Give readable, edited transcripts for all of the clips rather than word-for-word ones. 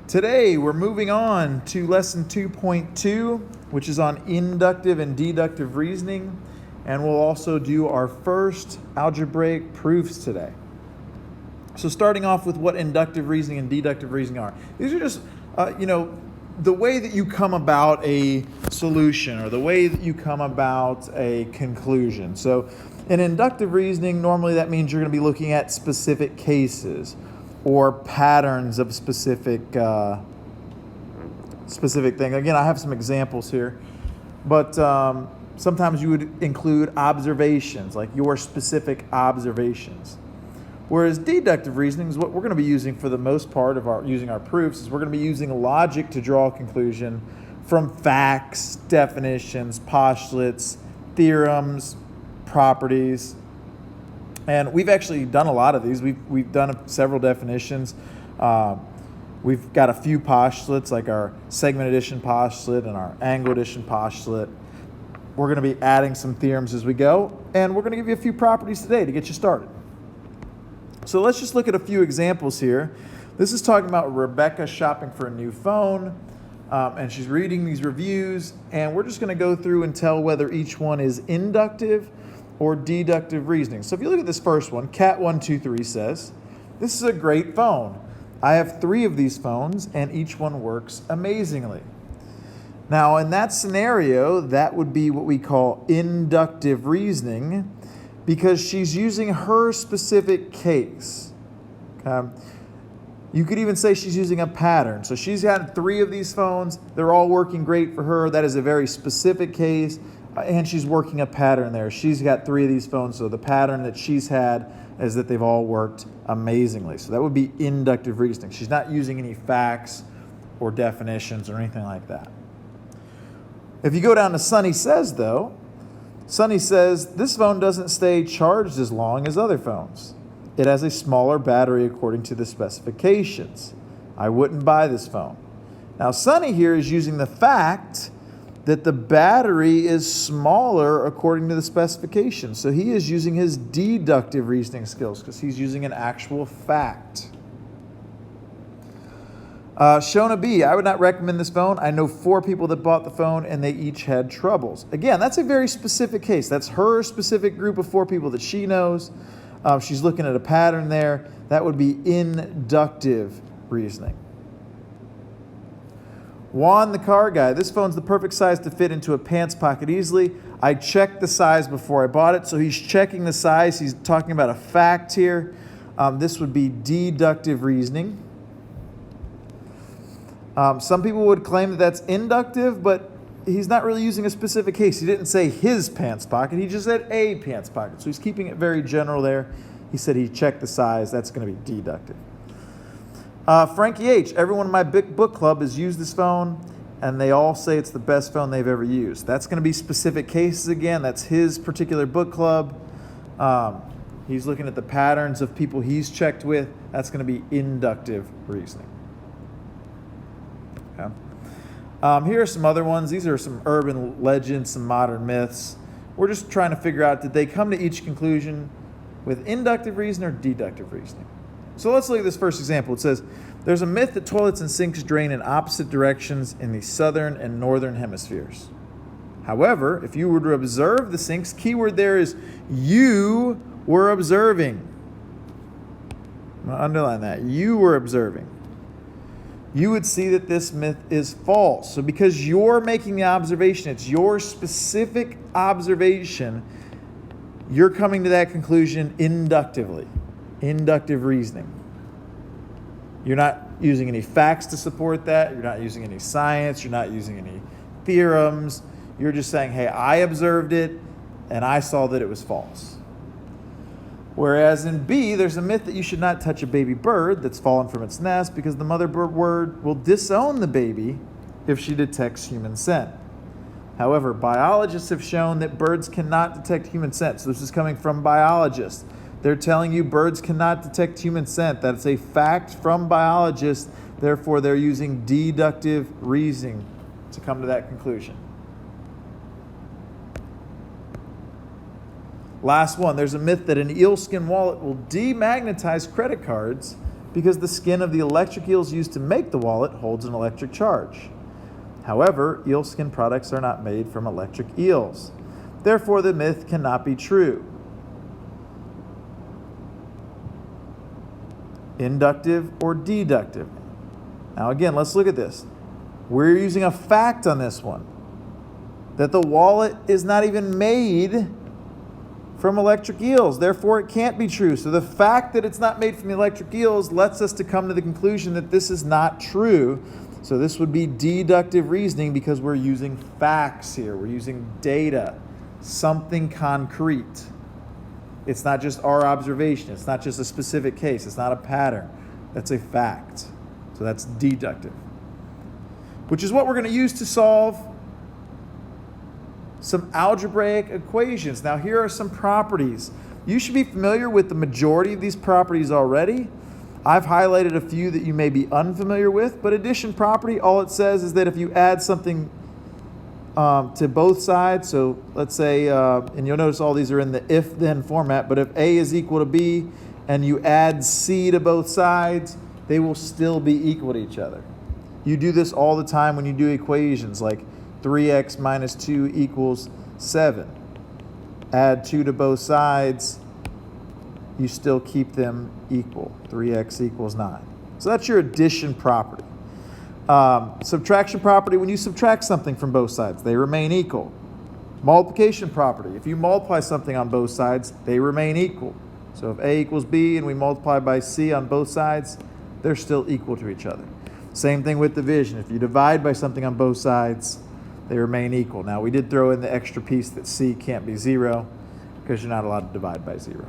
Today we're moving on to lesson 2.2, which is on inductive and deductive reasoning, and we'll also do our first algebraic proofs today. So starting off with what inductive reasoning and deductive reasoning are. These are just, the way that you come about a solution or the way that you come about a conclusion. So in inductive reasoning, normally that means you're going to be looking at specific cases or patterns of specific thing. Again, I have some examples here, but sometimes you would include observations, like your specific observations. Whereas deductive reasoning is what we're going to be using for the most part of using our proofs, is we're going to be using logic to draw a conclusion from facts, definitions, postulates, theorems, properties. And we've actually done a lot of these. We've done several definitions. We've got a few postulates, like our segment addition postulate and our angle addition postulate. We're going to be adding some theorems as we go, and we're going to give you a few properties today to get you started. So let's just look at a few examples here. This is talking about Rebecca shopping for a new phone, and she's reading these reviews, and we're just going to go through and tell whether each one is inductive or deductive reasoning. So if you look at this first one, Cat123 says, "This is a great phone. I have 3 of these phones, and each one works amazingly." Now, in that scenario, that would be what we call inductive reasoning, because she's using her specific case. You could even say she's using a pattern. So she's had 3 of these phones. They're all working great for her. That is a very specific case. And she's working a pattern there. She's got 3 of these phones, so the pattern that she's had is that they've all worked amazingly. So that would be inductive reasoning. She's not using any facts or definitions or anything like that. If you go down to Sunny Says, though, Sunny says, "This phone doesn't stay charged as long as other phones. It has a smaller battery according to the specifications. I wouldn't buy this phone." Now, Sunny here is using the fact that the battery is smaller according to the specifications. So he is using his deductive reasoning skills because he's using an actual fact. Shona B, "I would not recommend this phone. I know 4 people that bought the phone and they each had troubles." Again, that's a very specific case. That's her specific group of 4 people that she knows. She's looking at a pattern there. That would be inductive reasoning. Juan, the car guy, "This phone's the perfect size to fit into a pants pocket easily. I checked the size before I bought it." So he's checking the size. He's talking about a fact here. This would be deductive reasoning. Some people would claim that that's inductive, but he's not really using a specific case. He didn't say his pants pocket. He just said a pants pocket. So he's keeping it very general there. He said he checked the size. That's going to be deductive. Frankie H, "Everyone in my big book club has used this phone, and they all say it's the best phone they've ever used." That's going to be specific cases again. That's his particular book club. He's looking at the patterns of people he's checked with. That's going to be inductive reasoning. Okay. Here are some other ones. These are some urban legends, some modern myths. We're just trying to figure out, did they come to each conclusion with inductive reasoning or deductive reasoning? So let's look at this first example. It says, "There's a myth that toilets and sinks drain in opposite directions in the southern and northern hemispheres. However, if you were to observe the sinks," keyword there is you were observing. I'm going to underline that. You were observing. "You would see that this myth is false." So because you're making the observation, it's your specific observation, you're coming to that conclusion inductively. Inductive reasoning. You're not using any facts to support that. You're not using any science. You're not using any theorems. You're just saying, hey, I observed it and I saw that it was false. Whereas in B, there's a myth that you should not touch a baby bird that's fallen from its nest because the mother bird will disown the baby if she detects human scent. However, biologists have shown that birds cannot detect human scent. So this is coming from biologists. They're telling you birds cannot detect human scent. That's a fact from biologists. Therefore, they're using deductive reasoning to come to that conclusion. Last one. There's a myth that an eelskin wallet will demagnetize credit cards because the skin of the electric eels used to make the wallet holds an electric charge. However, eel skin products are not made from electric eels. Therefore, the myth cannot be true. Inductive or deductive? Now again, let's look at this. We're using a fact on this one, that the wallet is not even made from electric eels. Therefore, it can't be true. So the fact that it's not made from the electric eels lets us to come to the conclusion that this is not true. So this would be deductive reasoning because we're using facts here. We're using data, something concrete. It's not just our observation. It's not just a specific case. It's not a pattern. That's a fact. So that's deductive, which is what we're going to use to solve some algebraic equations. Now, here are some properties. You should be familiar with the majority of these properties already. I've highlighted a few that you may be unfamiliar with, but addition property, all it says is that if you add something to both sides, so let's say, and you'll notice all these are in the if-then format, but if A is equal to B and you add C to both sides, they will still be equal to each other. You do this all the time when you do equations like 3x minus 2 equals 7. Add 2 to both sides, you still keep them equal. 3x equals 9. So that's your addition property. Subtraction property, when you subtract something from both sides, they remain equal. Multiplication property, if you multiply something on both sides, they remain equal. So if A equals B and we multiply by C on both sides, they're still equal to each other. Same thing with division. If you divide by something on both sides, they remain equal. Now, we did throw in the extra piece that C can't be 0 because you're not allowed to divide by 0.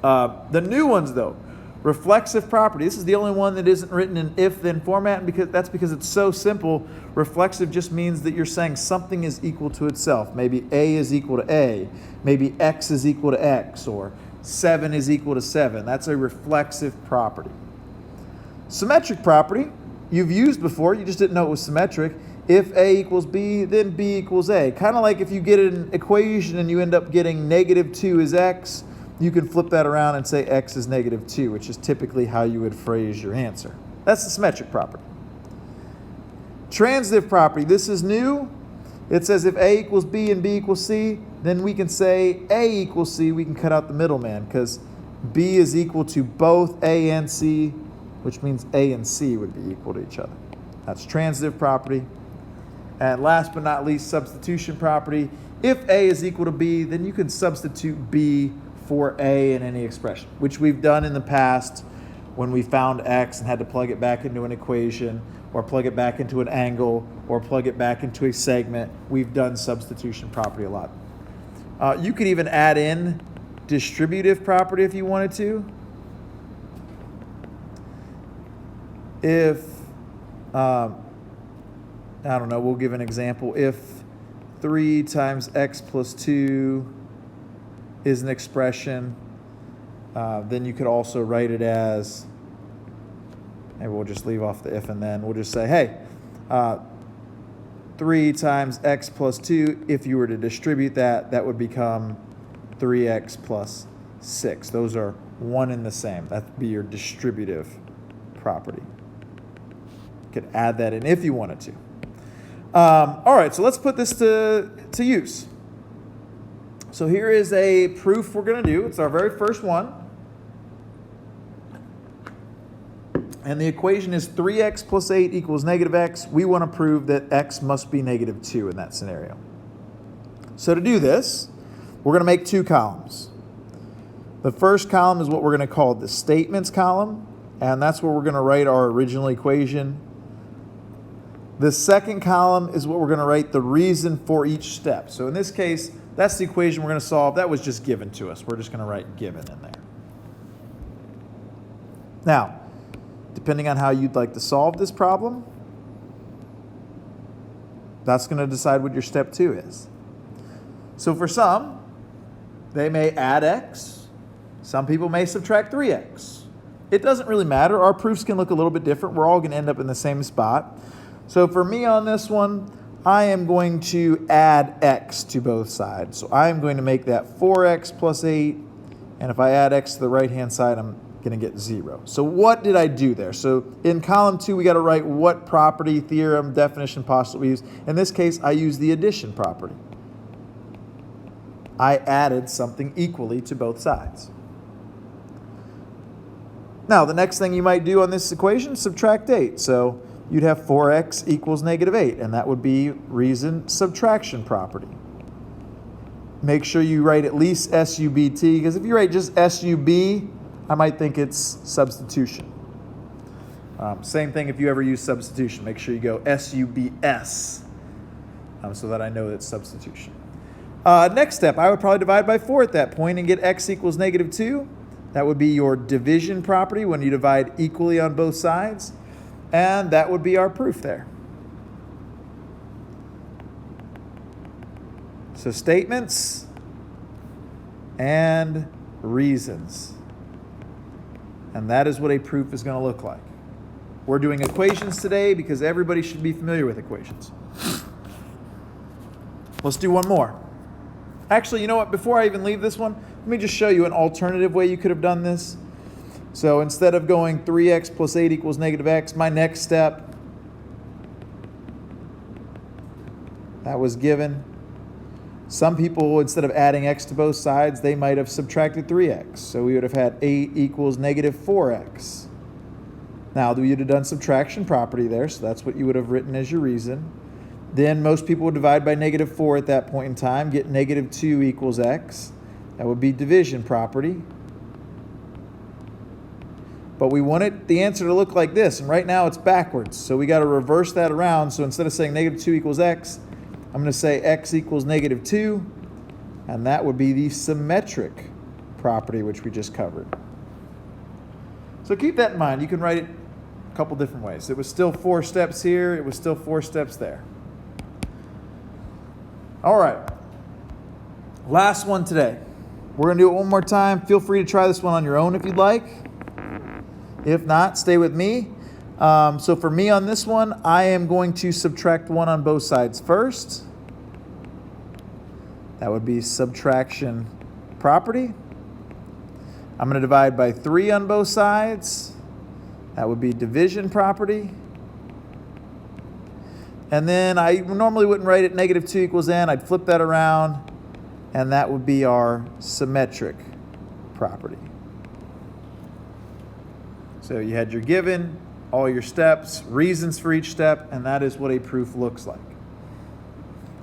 The new ones, though, reflexive property. This is the only one that isn't written in if-then format, and that's because it's so simple. Reflexive just means that you're saying something is equal to itself. Maybe A is equal to A. Maybe X is equal to X, or 7 is equal to 7. That's a reflexive property. Symmetric property, you've used before, you just didn't know it was symmetric. If A equals B, then B equals A. Kind of like if you get an equation and you end up getting -2 is X, you can flip that around and say X is -2, which is typically how you would phrase your answer. That's the symmetric property. Transitive property, this is new. It says if A equals B and B equals C, then we can say A equals C. We can cut out the middleman because B is equal to both A and C, which means A and C would be equal to each other. That's transitive property. And last but not least, substitution property. If A is equal to B, then you can substitute B for A in any expression, which we've done in the past when we found X and had to plug it back into an equation, or plug it back into an angle, or plug it back into a segment. We've done substitution property a lot. You could even add in distributive property if you wanted to. If, I don't know, we'll give an example. If 3 times x plus 2 is an expression, then you could also write it as, maybe we'll just leave off the if and then. We'll just say, hey, 3 times x plus 2, if you were to distribute that, that would become 3x plus 6. Those are one and the same. That would be your distributive property. You could add that in if you wanted to. All right, so let's put this to use. So here is a proof we're going to do. It's our very first one. And the equation is 3x plus 8 equals -x. We want to prove that x must be -2 in that scenario. So to do this, we're going to make 2 columns. The first column is what we're going to call the statements column, and that's where we're going to write our original equation. The second column is what we're going to write the reason for each step. So in this case, that's the equation we're going to solve. That was just given to us. We're just going to write given in there. Now, depending on how you'd like to solve this problem, that's going to decide what your step 2 is. So for some, they may add x. Some people may subtract 3x. It doesn't really matter. Our proofs can look a little bit different. We're all going to end up in the same spot. So for me on this one, I am going to add x to both sides. So I am going to make that 4x plus 8. And if I add x to the right-hand side, I'm going to get 0. So what did I do there? So in column 2, we got to write what property, theorem, definition, postulate we use. In this case, I use the addition property. I added something equally to both sides. Now, the next thing you might do on this equation, subtract 8. So you'd have 4x equals negative 8, and that would be reason subtraction property. Make sure you write at least SUBT, because if you write just SUB, I might think it's substitution. Same thing if you ever use substitution. Make sure you go SUBS, so that I know it's substitution. Next step, I would probably divide by 4 at that point and get x equals negative 2. That would be your division property when you divide equally on both sides. And that would be our proof there. So statements and reasons. And that is what a proof is going to look like. We're doing equations today because everybody should be familiar with equations. Let's do one more. Actually, you know what? Before I even leave this one, let me just show you an alternative way you could have done this. So instead of going 3x plus 8 equals negative x, my next step, that was given. Some people, instead of adding x to both sides, they might have subtracted 3x. So we would have had 8 equals negative 4x. Now, we would have done subtraction property there, so that's what you would have written as your reason. Then most people would divide by negative 4 at that point in time, get negative 2 equals x. That would be division property. But we wanted the answer to look like this, and right now it's backwards. So we got to reverse that around. So instead of saying negative 2 equals x, I'm going to say x equals negative 2, and that would be the symmetric property, which we just covered. So keep that in mind. You can write it a couple different ways. It was still 4 steps here. It was still 4 steps there. All right. Last one today. We're going to do it one more time. Feel free to try this one on your own if you'd like. If not, stay with me. So for me on this one, I am going to subtract 1 on both sides first. That would be subtraction property. I'm going to divide by 3 on both sides. That would be division property. And then I normally wouldn't write it negative 2 equals n. I'd flip that around, and that would be our symmetric property. So you had your given, all your steps, reasons for each step, and that is what a proof looks like.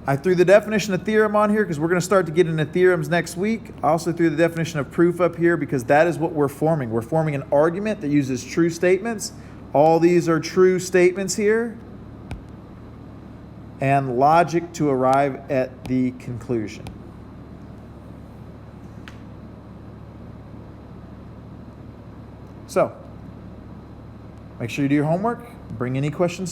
I threw the definition of theorem on here because we're going to start to get into theorems next week. I also threw the definition of proof up here because that is what we're forming. We're forming an argument that uses true statements. All these are true statements here. And logic to arrive at the conclusion. So, make sure you do your homework. Bring any questions to me.